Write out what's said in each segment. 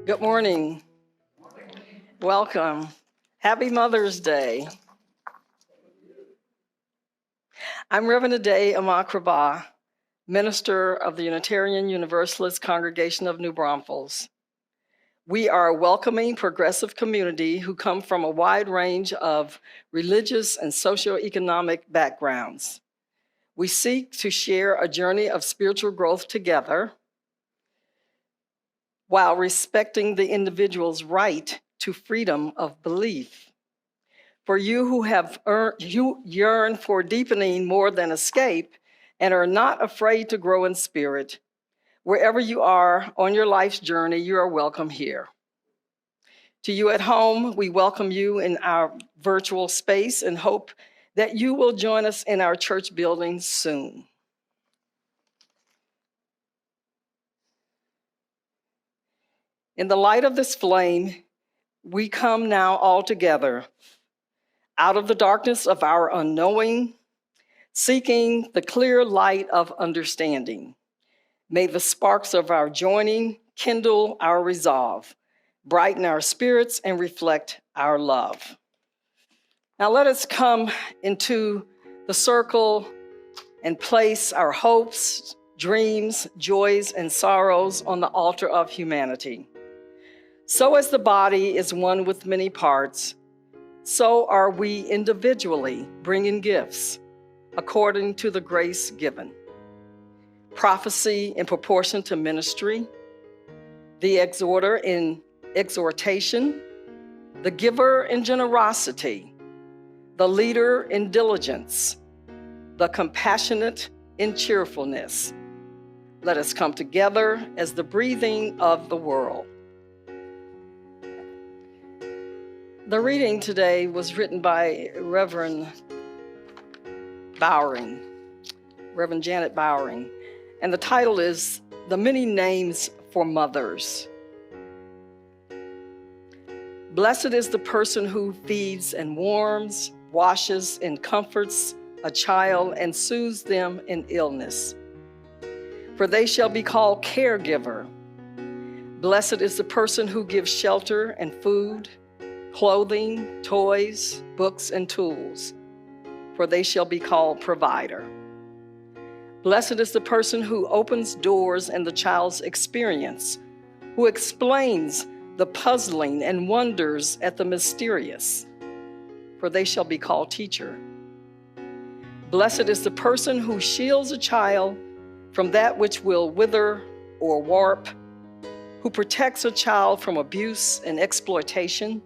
Good morning. Welcome. Happy Mother's Day. I'm Reverend Addae Kraba, minister of the Unitarian Universalist congregation of New Braunfels. We are a welcoming, progressive community who come from a wide range of religious and socioeconomic backgrounds. We seek to share a journey of spiritual growth together while respecting the individual's right to freedom of belief. For you who you yearn for deepening more than escape and are not afraid to grow in spirit, wherever you are on your life's journey, you are welcome here. To you at home, we welcome you in our virtual space and hope that you will join us in our church building soon. In the light of this flame, we come now all together out of the darkness of our unknowing, seeking the clear light of understanding. May the sparks of our joining kindle our resolve, brighten our spirits, and reflect our love. Now let us come into the circle and place our hopes, dreams, joys, and sorrows on the altar of humanity. So as the body is one with many parts, so are we individually bringing gifts according to the grace given. Prophecy in proportion to ministry, the exhorter in exhortation, the giver in generosity, the leader in diligence, the compassionate in cheerfulness. Let us come together as the breathing of the world. The reading today was written by Reverend Janet Bowering, and the title is The Many Names for Mothers. Blessed is the person who feeds and warms, washes and comforts a child and soothes them in illness, for they shall be called caregiver. Blessed is the person who gives shelter and food, clothing, toys, books, and tools, for they shall be called provider. Blessed is the person who opens doors in the child's experience, who explains the puzzling and wonders at the mysterious, for they shall be called teacher. Blessed is the person who shields a child from that which will wither or warp, who protects a child from abuse and exploitation,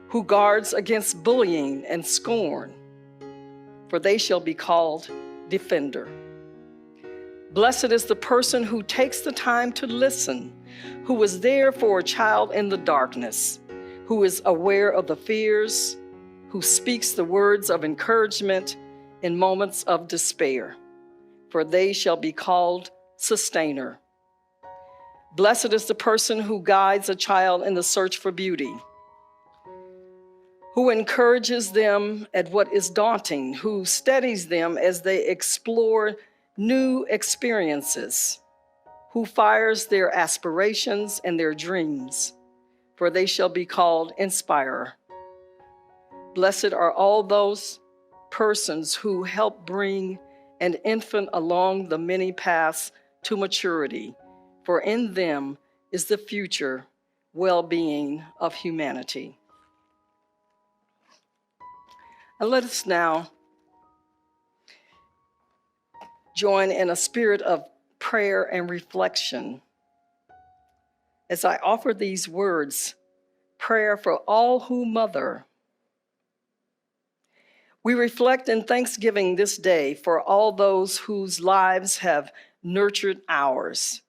who guards against bullying and scorn, for they shall be called defender. Blessed is the person who takes the time to listen, who is there for a child in the darkness, who is aware of the fears, who speaks the words of encouragement in moments of despair, for they shall be called sustainer. Blessed is the person who guides a child in the search for beauty, who encourages them at what is daunting, who steadies them as they explore new experiences, who fires their aspirations and their dreams, for they shall be called inspirer. Blessed are all those persons who help bring an infant along the many paths to maturity, for in them is the future well-being of humanity. And let us now join in a spirit of prayer and reflection as I offer these words, prayer for all who mother. We reflect in thanksgiving this day for all those whose lives have nurtured ours,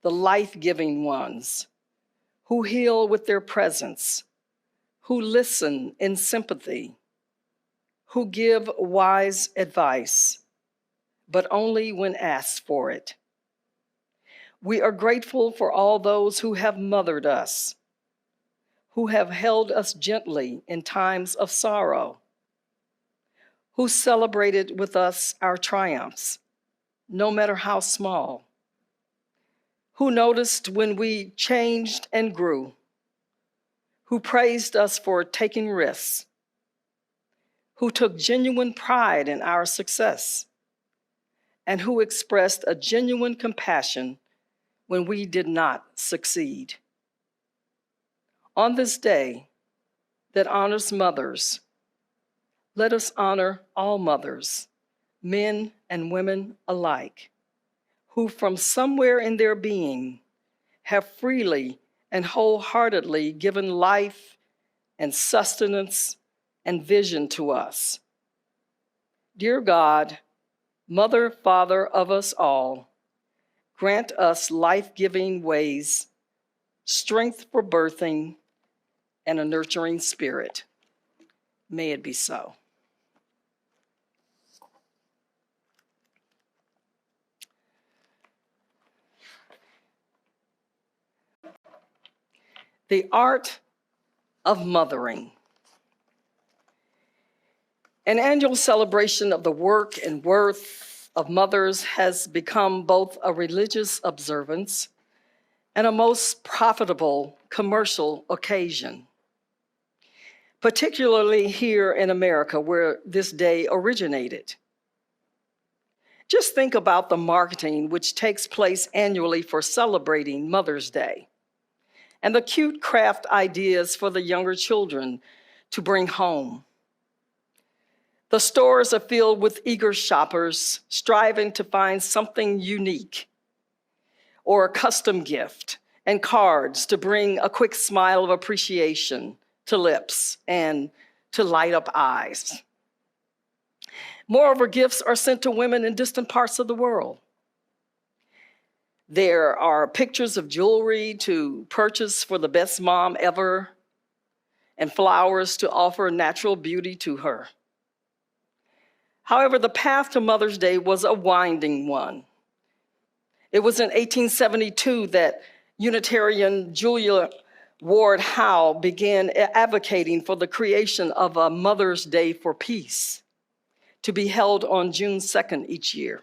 the life-giving ones, who heal with their presence, who listen in sympathy, who give wise advice, but only when asked for it. We are grateful for all those who have mothered us, who have held us gently in times of sorrow, who celebrated with us our triumphs, no matter how small, who noticed when we changed and grew, who praised us for taking risks, who took genuine pride in our success, and who expressed a genuine compassion when we did not succeed. On this day that honors mothers, let us honor all mothers, men and women alike, who from somewhere in their being have freely and wholeheartedly given life and sustenance and vision to us. Dear God, Mother, Father of us all, grant us life-giving ways, strength for birthing, and a nurturing spirit. May it be so. The art of mothering. An annual celebration of the work and worth of mothers has become both a religious observance and a most profitable commercial occasion, particularly here in America, where this day originated. Just think about the marketing which takes place annually for celebrating Mother's Day, and the cute craft ideas for the younger children to bring home. The stores are filled with eager shoppers striving to find something unique or a custom gift and cards to bring a quick smile of appreciation to lips and to light up eyes. Moreover, gifts are sent to women in distant parts of the world. There are pictures of jewelry to purchase for the best mom ever and flowers to offer natural beauty to her. However, the path to Mother's Day was a winding one. It was in 1872 that Unitarian Julia Ward Howe began advocating for the creation of a Mother's Day for Peace to be held on June 2nd each year.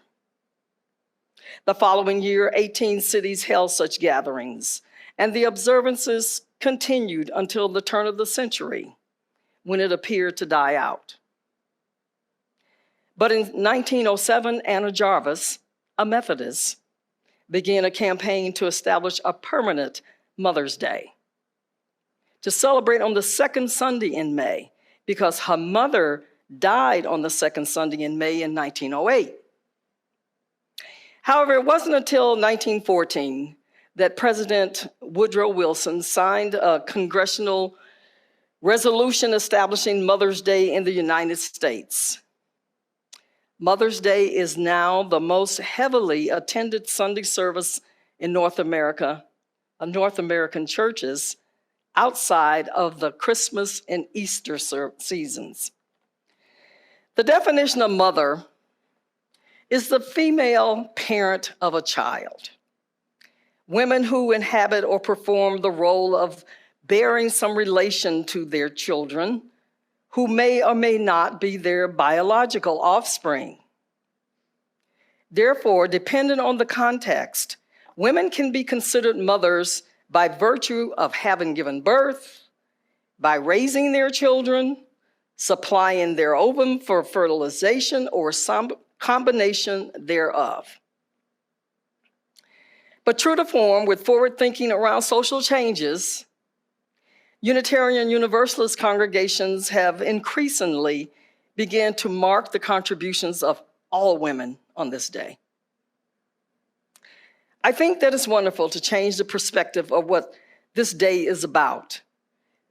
The following year, 18 cities held such gatherings, and the observances continued until the turn of the century, when it appeared to die out. But in 1907, Anna Jarvis, a Methodist, began a campaign to establish a permanent Mother's Day, to celebrate on the second Sunday in May, because her mother died on the second Sunday in May in 1908. However, it wasn't until 1914 that President Woodrow Wilson signed a congressional resolution establishing Mother's Day in the United States. Mother's Day is now the most heavily attended Sunday service in North American churches outside of the Christmas and Easter seasons. The definition of mother is the female parent of a child. Women who inhabit or perform the role of bearing some relation to their children, who may or may not be their biological offspring. Therefore, depending on the context, women can be considered mothers by virtue of having given birth, by raising their children, supplying their ovum for fertilization, or some combination thereof. But true to form, with forward thinking around social changes, Unitarian Universalist congregations have increasingly began to mark the contributions of all women on this day. I think that it's wonderful to change the perspective of what this day is about,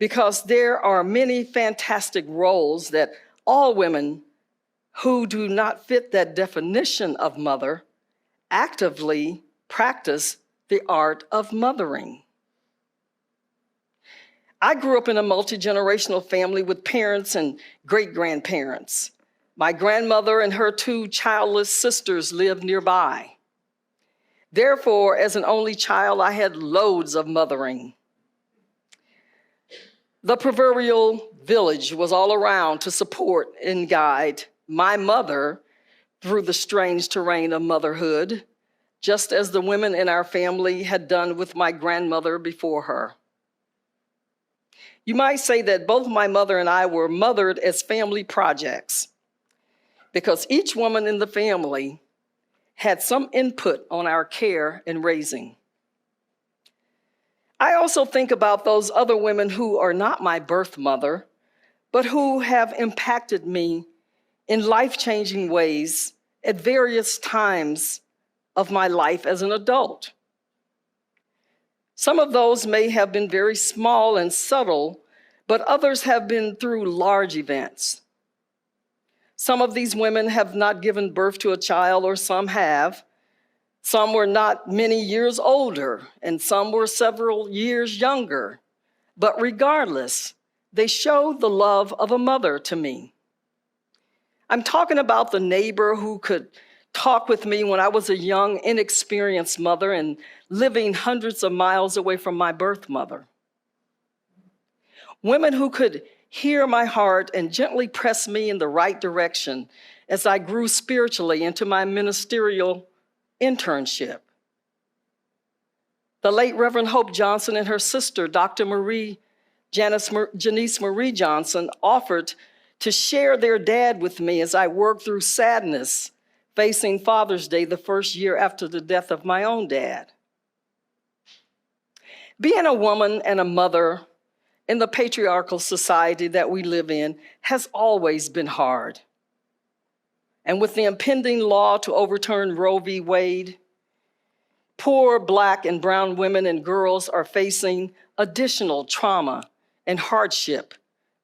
because there are many fantastic roles that all women who do not fit that definition of mother actively practice the art of mothering. I grew up in a multi-generational family with parents and great-grandparents. My grandmother and her two childless sisters lived nearby. Therefore, as an only child, I had loads of mothering. The proverbial village was all around to support and guide my mother through the strange terrain of motherhood, just as the women in our family had done with my grandmother before her. You might say that both my mother and I were mothered as family projects, because each woman in the family had some input on our care and raising. I also think about those other women who are not my birth mother, but who have impacted me in life-changing ways at various times of my life as an adult. Some of those may have been very small and subtle, but others have been through large events. Some of these women have not given birth to a child, or some have. Some were not many years older, and some were several years younger. But regardless, they showed the love of a mother to me. I'm talking about the neighbor who could talk with me when I was a young, inexperienced mother and living hundreds of miles away from my birth mother. Women who could hear my heart and gently press me in the right direction as I grew spiritually into my ministerial internship. The late Reverend Hope Johnson and her sister, Dr. Janice Marie Johnson, offered to share their dad with me as I worked through sadness facing Father's Day the first year after the death of my own dad. Being a woman and a mother in the patriarchal society that we live in has always been hard. And with the impending law to overturn Roe v. Wade, poor Black and brown women and girls are facing additional trauma and hardship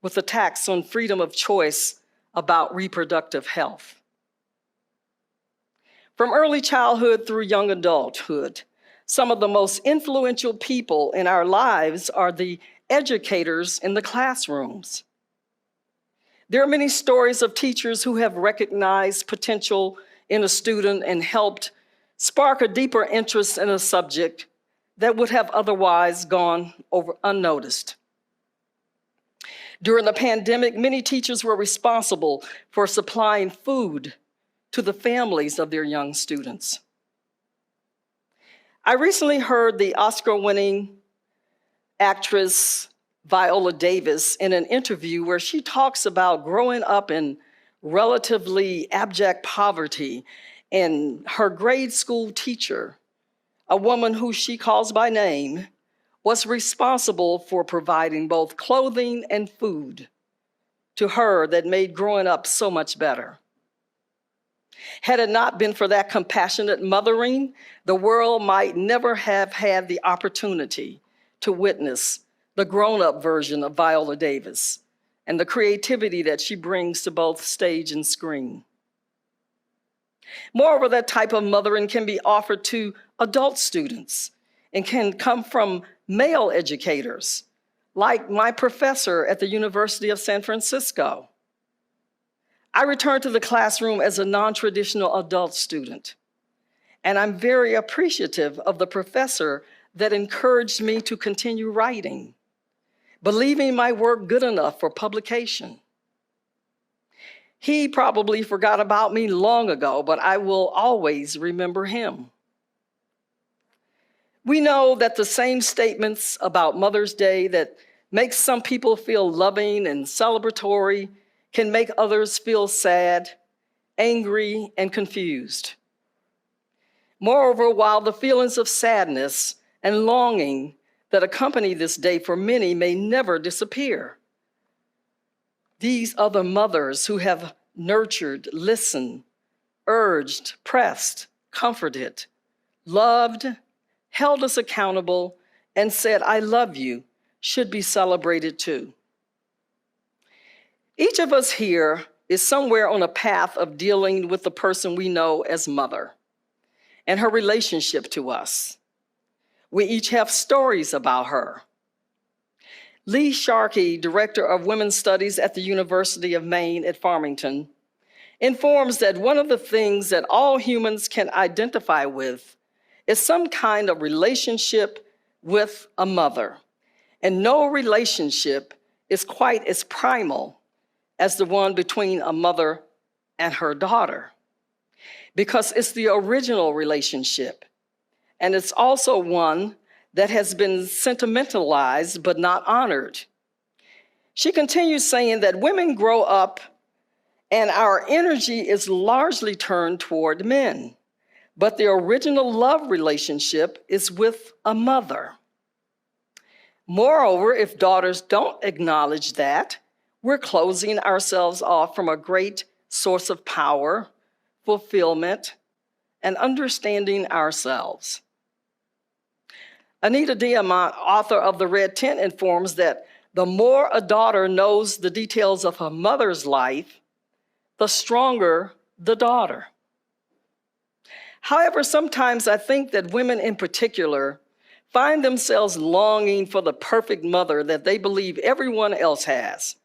with attacks on freedom of choice about reproductive health. From early childhood through young adulthood, some of the most influential people in our lives are the educators in the classrooms. There are many stories of teachers who have recognized potential in a student and helped spark a deeper interest in a subject that would have otherwise gone over unnoticed. During the pandemic, many teachers were responsible for supplying food to the families of their young students. I recently heard the Oscar-winning actress Viola Davis in an interview where she talks about growing up in relatively abject poverty, and her grade school teacher, a woman who she calls by name, was responsible for providing both clothing and food to her that made growing up so much better. Had it not been for that compassionate mothering, the world might never have had the opportunity to witness the grown-up version of Viola Davis and the creativity that she brings to both stage and screen. Moreover, that type of mothering can be offered to adult students and can come from male educators, like my professor at the University of San Francisco. I returned to the classroom as a non-traditional adult student, and I'm very appreciative of the professor that encouraged me to continue writing, believing my work good enough for publication. He probably forgot about me long ago, but I will always remember him. We know that the same statements about Mother's Day that make some people feel loving and celebratory can make others feel sad, angry, and confused. Moreover, while the feelings of sadness and longing that accompany this day for many may never disappear, these other mothers who have nurtured, listened, urged, pressed, comforted, loved, held us accountable, and said, "I love you," should be celebrated too. Each of us here is somewhere on a path of dealing with the person we know as mother and her relationship to us. We each have stories about her. Lee Sharkey, Director of Women's Studies at the University of Maine at Farmington, informs that one of the things that all humans can identify with is some kind of relationship with a mother. And no relationship is quite as primal as the one between a mother and her daughter. because it's the original relationship, and it's also one that has been sentimentalized but not honored. She continues saying that women grow up and our energy is largely turned toward men, but the original love relationship is with a mother. Moreover, if daughters don't acknowledge that, we're closing ourselves off from a great source of power, fulfillment, and understanding ourselves. Anita Diamant, author of The Red Tent, informs that the more a daughter knows the details of her mother's life, the stronger the daughter. However, sometimes I think that women in particular find themselves longing for the perfect mother that they believe everyone else has,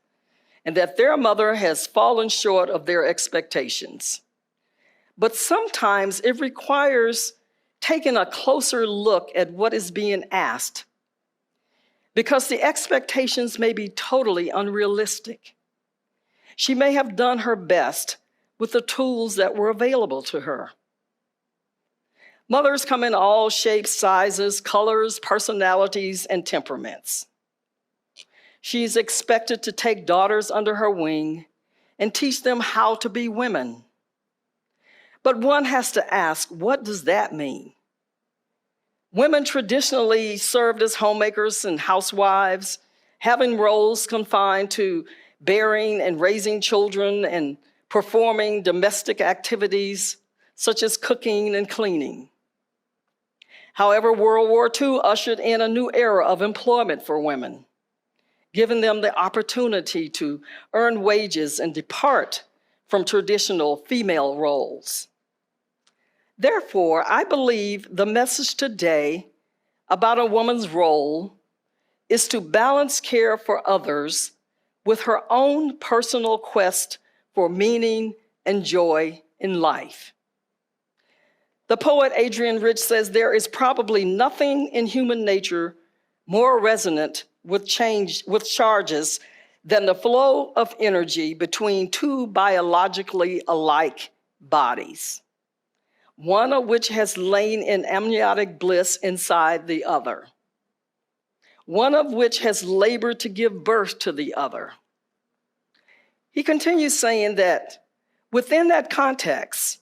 and that their mother has fallen short of their expectations. But sometimes it requires taking a closer look at what is being asked, because the expectations may be totally unrealistic. She may have done her best with the tools that were available to her. Mothers come in all shapes, sizes, colors, personalities, and temperaments. She's expected to take daughters under her wing and teach them how to be women. But one has to ask, what does that mean? Women traditionally served as homemakers and housewives, having roles confined to bearing and raising children and performing domestic activities such as cooking and cleaning. However, World War II ushered in a new era of employment for women, giving them the opportunity to earn wages and depart from traditional female roles. Therefore, I believe the message today about a woman's role is to balance care for others with her own personal quest for meaning and joy in life. The poet Adrienne Rich says there is probably nothing in human nature more resonant with charges than the flow of energy between two biologically alike bodies, one of which has lain in amniotic bliss inside the other, one of which has labored to give birth to the other. He continues saying that within that context,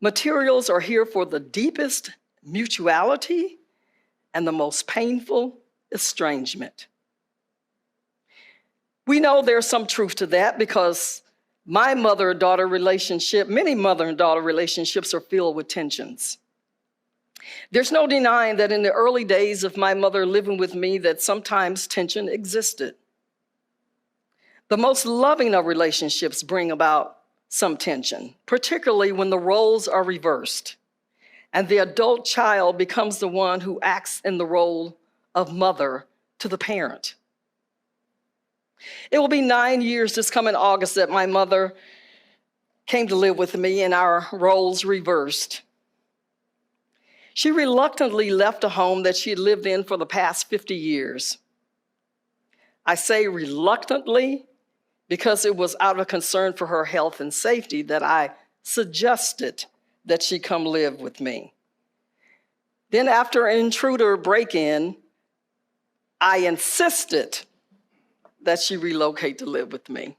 materials are here for the deepest mutuality and the most painful estrangement. We know there's some truth to that because my mother-daughter relationship, many mother and daughter relationships are filled with tensions. There's no denying that in the early days of my mother living with me that sometimes tension existed. The most loving of relationships bring about some tension, particularly when the roles are reversed and the adult child becomes the one who acts in the role of mother to the parent. It will be 9 years this coming August that my mother came to live with me and our roles reversed. She reluctantly left a home that she had lived in for the past 50 years. I say reluctantly because it was out of concern for her health and safety that I suggested that she come live with me. Then after an intruder break-in, I insisted that she relocate to live with me.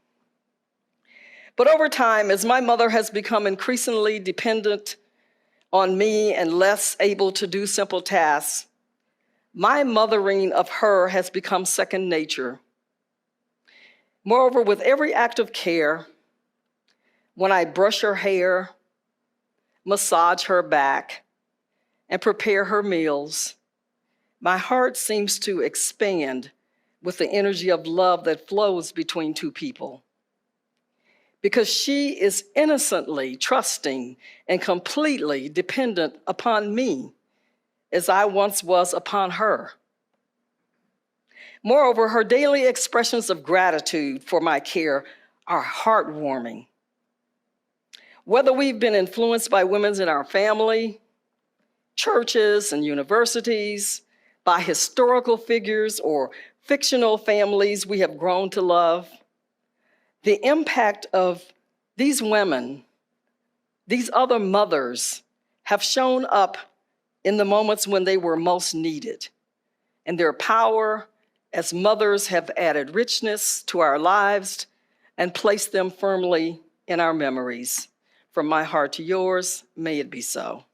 But over time, as my mother has become increasingly dependent on me and less able to do simple tasks, my mothering of her has become second nature. Moreover, with every act of care, when I brush her hair, massage her back, and prepare her meals, my heart seems to expand with the energy of love that flows between two people. Because she is innocently trusting and completely dependent upon me as I once was upon her. Moreover, her daily expressions of gratitude for my care are heartwarming. Whether we've been influenced by women in our family, churches and universities, by historical figures or fictional families we have grown to love, the impact of these women These other mothers have shown up in the moments when they were most needed, and their power as mothers have added richness to our lives and placed them firmly in our memories. From my heart to yours, may it be so.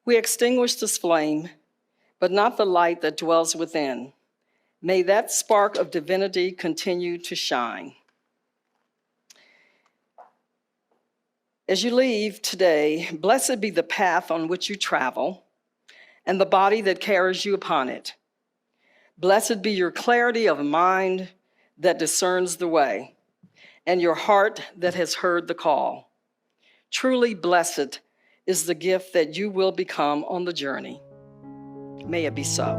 We extinguish this flame, but not the light that dwells within. May that spark of divinity continue to shine. As you leave today, blessed be the path on which you travel and the body that carries you upon it. Blessed be your clarity of mind that discerns the way, and your heart that has heard the call. Truly blessed is the gift that you will become on the journey. May it be so.